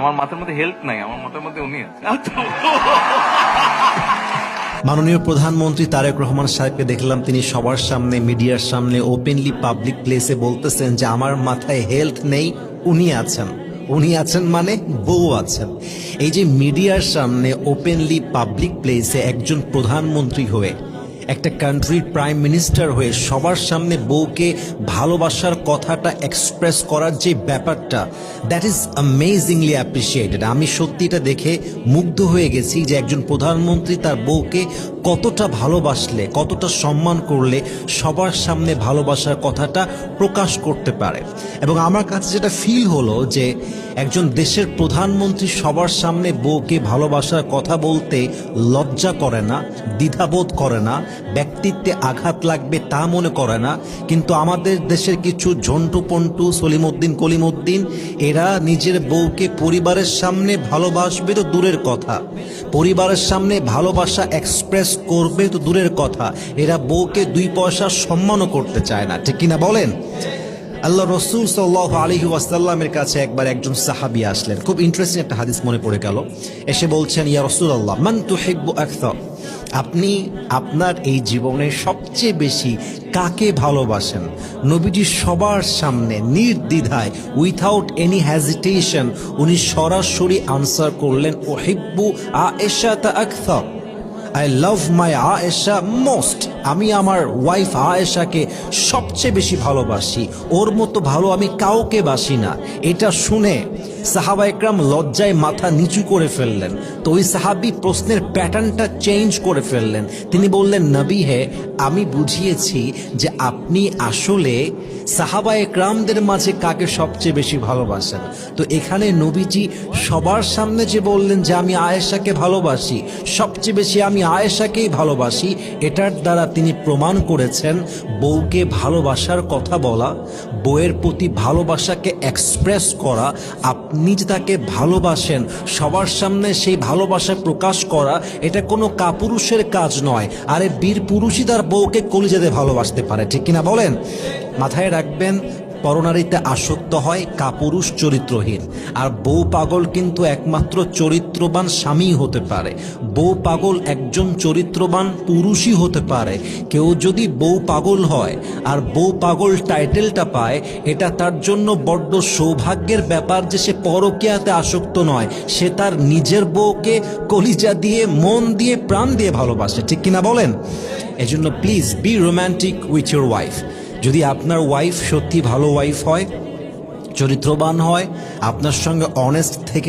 আমার মাথার মধ্যে হেলথ নাই, আমার মাথার মধ্যে উনি আছে। মাননীয় প্রধানমন্ত্রী তারেক রহমান সাহেবকে দেখলাম তিনি সবার সামনে, মিডিয়ার সামনে, ওপেনলি পাবলিক প্লেসে বলতেছেন যে আমার মাথায় হেলথ নেই, উনি আছেন। উনি আছেন মানে বউ আছেন। এই যে মিডিয়ার সামনে ওপেনলি পাবলিক প্লেসে একজন প্রধানমন্ত্রী হয়ে, একটা কান্ট্রির প্রাইম মিনিস্টার হয়ে সবার সামনে বউকে ভালোবাসার কথাটা এক্সপ্রেস করার যে ব্যাপারটা, দ্যাট ইজ অ্যামেজিংলি অ্যাপ্রিসিয়েটেড। আমি সত্যি এটা দেখে মুগ্ধ হয়ে গেছি যে একজন প্রধানমন্ত্রী তার বউকে কতটা ভালোবাসলে, কতটা সম্মান করলে সবার সামনে ভালোবাসার কথাটা প্রকাশ করতে পারে। এবং আমার কাছে যেটা ফিল হলো যে একজন দেশের প্রধানমন্ত্রী সবার সামনে বউকে ভালোবাসার কথা বলতে লজ্জা করে না, দ্বিধাবোধ করে না, ব্যক্তিত্বে আঘাত লাগবে তা মনে করে না। কিন্তু আমাদের দেশের কিছু ঝন্টু পন্টু, সলিমউদ্দিন কলিমউদ্দিন, এরা নিজের বউকে পরিবারের সামনে ভালোবাসবে তো দূরের কথা, পরিবারের সামনে ভালোবাসা এক্সপ্রেস করবে তো দূরের কথা, এরা বউকে দুই পয়সা সম্মানও করতে চায় না। ঠিক কিনা বলেন? আল্লাহ রসুল সাল্লাল্লাহু আলাইহি ওয়াসাল্লামের কাছে একবার একজন সাহাবী আসলেন। খুব ইন্টারেস্টিং একটা হাদিস মনে পড়ে গেল। এসে বলছেন, ইয়া রাসূলুল্লাহ, মান তুহিব্বু আকসার, আপনি আপনার এই জীবনে সবচেয়ে বেশি কাকে ভালোবাসেন? নবীজি সবার সামনে নির্দ্বিধায়, উইথাউট এনি হেজিটেশন, উনি সরাসরি আনসার করলেন, উহিব্বু আয়েশা আকসার, I love my Ayesha most. আমি আমার ওয়াইফ আয়েশাকে সবচেয়ে বেশি ভালোবাসি, ওর মতো ভালো আমি কাউকে বাসি না। এটা শুনে সাহাবা একরাম লজ্জায় মাথা নিচু করে ফেললেন। তো ওই সাহাবী প্রশ্নের প্যাটার্নটা চেঞ্জ করে ফেললেন। তিনি বললেন, নবী হে, আমি বুঝিয়েছি যে আপনি আসলে সাহাবা একরামদের মাঝে কাকে সবচেয়ে বেশি ভালোবাসেন। তো এখানে নবীজি সবার সামনে যে বললেন যে আমি আয়েশাকে ভালোবাসি, সবচেয়ে বেশি আমি আয়েশাকেই ভালোবাসি, এটার দ্বারা তিনি প্রমাণ করেছেন বউকে ভালোবাসার কথা বলা, বউয়ের প্রতি ভালোবাসাকে এক্সপ্রেস করা, আপনি যে তাকে ভালোবাসেন সবার সামনে সেই ভালোবাসা প্রকাশ করা, এটা কোনো কাপুরুষের কাজ নয়। আরে বীর পুরুষই তার বউকে কলিজাতে ভালোবাসতে পারে। ঠিক কিনা বলেন? মাথায় রাখবেন, পরনারীতে আসক্ত হয় কাপুরুষ চরিত্রহীন, আর বউ পাগল কিন্তু একমাত্র চরিত্রবান স্বামী হতে পারে। বউ পাগল একজন চরিত্রবান পুরুষই হতে পারে। কেউ যদি বউ পাগল হয় আর বউ পাগল টাইটেলটা পায়, এটা তার জন্য বড্ড সৌভাগ্যের ব্যাপার যে সে পরকীয়াতে আসক্ত নয়, সে তার নিজের বউকে কলিজা দিয়ে, মন দিয়ে, প্রাণ দিয়ে ভালোবাসে। ঠিক কিনা বলেন? এজন্য please be romantic with your wife. যদি আপনার ওয়াইফ সত্যি ভালো ওয়াইফ হয়, চরিত্রবান হয়, আপনার সঙ্গে অনেস্ট থেকে